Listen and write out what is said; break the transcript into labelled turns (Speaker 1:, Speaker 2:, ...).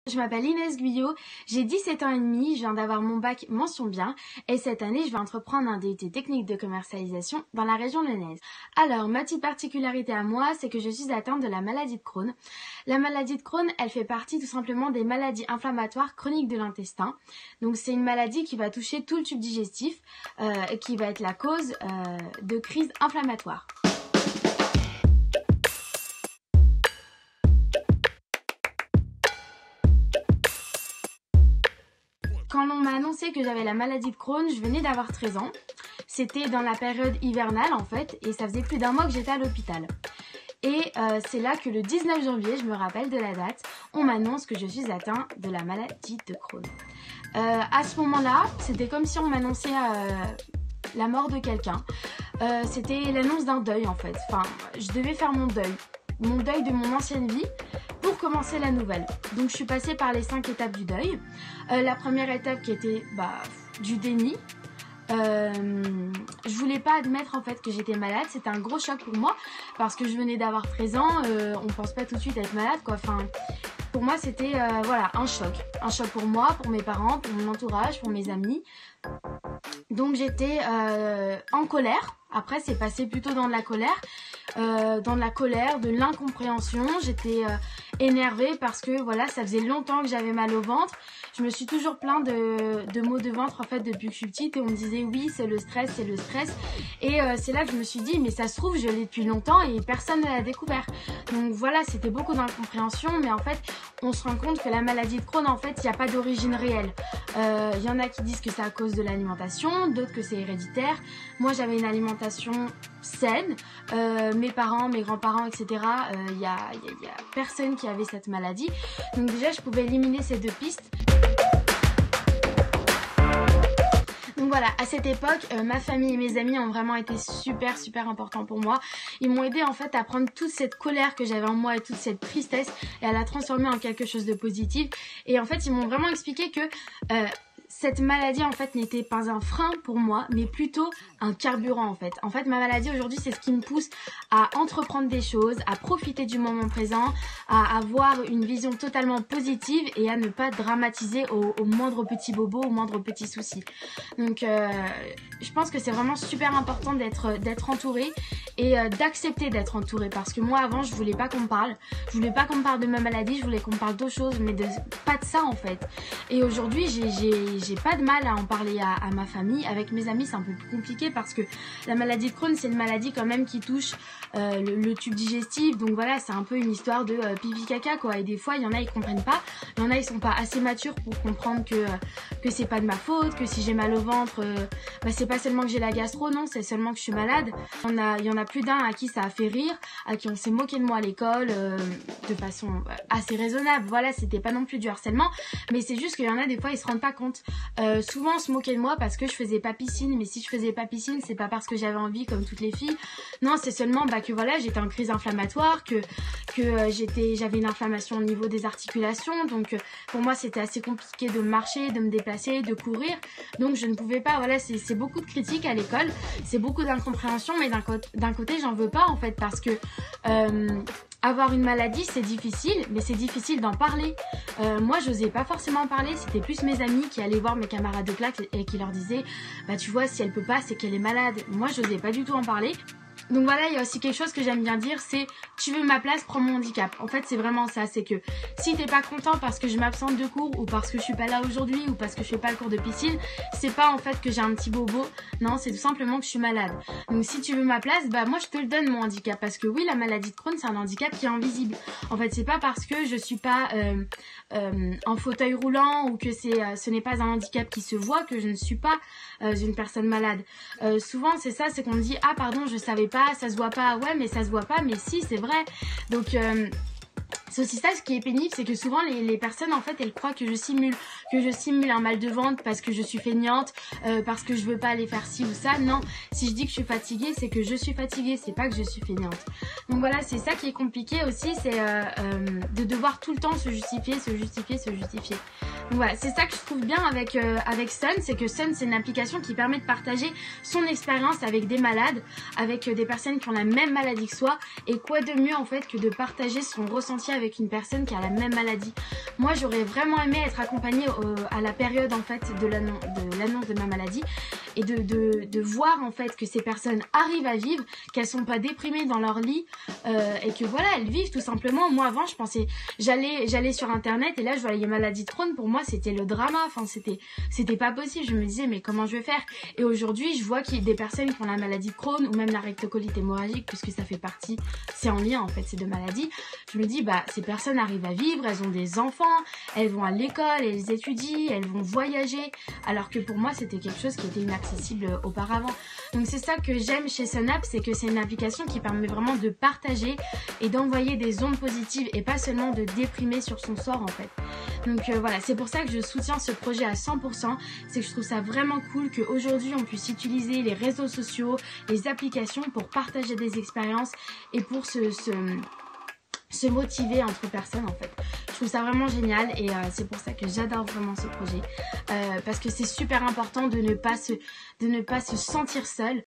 Speaker 1: Je m'appelle Inès Guyot, j'ai 17 ans et demi, je viens d'avoir mon bac mention bien et cette année je vais entreprendre un DUT technique de commercialisation dans la région lyonnaise. Alors ma petite particularité à moi, c'est que je suis atteinte de la maladie de Crohn. La maladie de Crohn, elle fait partie tout simplement des maladies inflammatoires chroniques de l'intestin. Donc c'est une maladie qui va toucher tout le tube digestif et qui va être la cause de crises inflammatoires. Quand on m'a annoncé que j'avais la maladie de Crohn, je venais d'avoir 13 ans. C'était dans la période hivernale en fait, et ça faisait plus d'un mois que j'étais à l'hôpital. Et c'est là que le 19 janvier, je me rappelle de la date, on m'annonce que je suis atteinte de la maladie de Crohn. À ce moment-là, c'était comme si on m'annonçait la mort de quelqu'un. C'était l'annonce d'un deuil en fait. Enfin, je devais faire mon deuil de mon ancienne vie pour commencer la nouvelle. Donc je suis passée par les 5 étapes du deuil. La première étape qui était du déni. Je voulais pas admettre en fait que j'étais malade, c'était un gros choc pour moi parce que je venais d'avoir 13 ans, on pense pas tout de suite être malade quoi. Enfin, pour moi c'était un choc pour moi, pour mes parents, pour mon entourage, pour mes amis. Donc j'étais en colère. Après c'est passé plutôt dans de la colère, de l'incompréhension. J'étais énervée parce que voilà, ça faisait longtemps que j'avais mal au ventre. Je me suis toujours plaint de maux de ventre en fait depuis que je suis petite et on me disait oui c'est le stress, c'est le stress. Et c'est là que je me suis dit mais ça se trouve je l'ai depuis longtemps et personne ne l'a découvert. Donc voilà, c'était beaucoup d'incompréhension, mais en fait on se rend compte que la maladie de Crohn en fait il n'y a pas d'origine réelle. Il y en a qui disent que c'est à cause de l'alimentation, d'autres que c'est héréditaire. Moi j'avais une alimentation saine, mes parents, mes grands-parents etc. Il y a personne qui avait cette maladie. Donc déjà je pouvais éliminer ces deux pistes. Donc voilà, à cette époque, ma famille et mes amis ont vraiment été super importants pour moi. Ils m'ont aidé en fait à prendre toute cette colère que j'avais en moi et toute cette tristesse et à la transformer en quelque chose de positif. Et en fait, ils m'ont vraiment expliqué que cette maladie en fait n'était pas un frein pour moi, mais plutôt un carburant en fait. En fait, ma maladie aujourd'hui, c'est ce qui me pousse à entreprendre des choses, à profiter du moment présent, à avoir une vision totalement positive et à ne pas dramatiser au moindre petit bobo, au moindre petit souci. Donc, je pense que c'est vraiment super important d'être entourée et d'accepter d'être entourée parce que moi avant, je voulais pas qu'on me parle. Je voulais pas qu'on me parle de ma maladie, je voulais qu'on me parle d'autre chose, mais pas de ça en fait. Et aujourd'hui, j'ai pas de mal à en parler à ma famille. Avec mes amis c'est un peu plus compliqué parce que la maladie de Crohn c'est une maladie quand même qui touche le tube digestif, donc voilà c'est un peu une histoire de pipi caca quoi. Et des fois il y en a ils comprennent pas, il y en a ils sont pas assez matures pour comprendre que c'est pas de ma faute, que si j'ai mal au ventre c'est pas seulement que j'ai la gastro, non c'est seulement que je suis malade. Il y en a plus d'un à qui ça a fait rire, à qui on s'est moqué de moi à l'école de façon assez raisonnable. Voilà, c'était pas non plus du harcèlement, mais c'est juste qu'il y en a des fois ils se rendent pas compte. Souvent on se moquait de moi parce que je faisais pas piscine, mais si je faisais pas piscine c'est pas parce que j'avais envie comme toutes les filles, non c'est seulement que voilà j'étais en crise inflammatoire, que j'avais une inflammation au niveau des articulations, donc pour moi c'était assez compliqué de marcher, de me déplacer, de courir, donc je ne pouvais pas, voilà c'est beaucoup de critiques à l'école, c'est beaucoup d'incompréhension, mais d'un côté j'en veux pas en fait parce que avoir une maladie c'est difficile, mais c'est difficile d'en parler. Moi j'osais pas forcément en parler, c'était plus mes amis qui allaient voir mes camarades de classe et qui leur disaient tu vois si elle peut pas c'est qu'elle est malade. Moi j'osais pas du tout en parler. Donc voilà, il y a aussi quelque chose que j'aime bien dire, c'est tu veux ma place, prends mon handicap. En fait c'est vraiment ça, c'est que si t'es pas content parce que je m'absente de cours ou parce que je suis pas là aujourd'hui ou parce que je fais pas le cours de piscine, c'est pas en fait que j'ai un petit bobo, non c'est tout simplement que je suis malade. Donc si tu veux ma place, moi je te le donne mon handicap, parce que oui la maladie de Crohn c'est un handicap qui est invisible. En fait c'est pas parce que je suis pas en fauteuil roulant ou que ce n'est pas un handicap qui se voit que je ne suis pas une personne malade. Souvent c'est ça, c'est qu'on me dit ah pardon je savais pas, ça se voit pas, ouais mais ça se voit pas, mais si c'est vrai. Donc c'est aussi ça ce qui est pénible, c'est que souvent les personnes en fait elles croient que je simule un mal de ventre parce que je suis feignante, parce que je veux pas aller faire ci ou ça. Non, si je dis que je suis fatiguée c'est que je suis fatiguée, c'est pas que je suis feignante. Donc voilà, c'est ça qui est compliqué aussi, c'est de devoir tout le temps se justifier. Donc voilà, c'est ça que je trouve bien avec Sun, c'est que Sun c'est une application qui permet de partager son expérience avec des malades, avec des personnes qui ont la même maladie que soi, et quoi de mieux en fait que de partager son ressenti avec avec une personne qui a la même maladie. Moi j'aurais vraiment aimé être accompagnée à la période en fait de l'annonce de ma maladie et de voir en fait que ces personnes arrivent à vivre, qu'elles sont pas déprimées dans leur lit et que voilà, elles vivent tout simplement. Moi avant je pensais, j'allais sur internet et là je voyais maladie de Crohn, pour moi c'était le drama, enfin c'était pas possible, je me disais mais comment je vais faire? Et aujourd'hui je vois qu'il y a des personnes qui ont la maladie de Crohn ou même la rectocolite hémorragique, puisque ça fait partie, c'est en lien en fait ces deux maladies. Je me dis bah ces personnes arrivent à vivre, elles ont des enfants, elles vont à l'école, elles étudient, elles vont voyager, alors que pour moi c'était quelque chose qui était inaccessible auparavant. Donc c'est ça que j'aime chez Sunup, c'est que c'est une application qui permet vraiment de partager et d'envoyer des ondes positives et pas seulement de déprimer sur son sort en fait. Donc voilà, c'est pour ça que je soutiens ce projet à 100%, c'est que je trouve ça vraiment cool qu'aujourd'hui on puisse utiliser les réseaux sociaux, les applications pour partager des expériences et pour se motiver entre personnes en fait. Je trouve ça vraiment génial et c'est pour ça que j'adore vraiment ce projet parce que c'est super important de ne pas se sentir seul.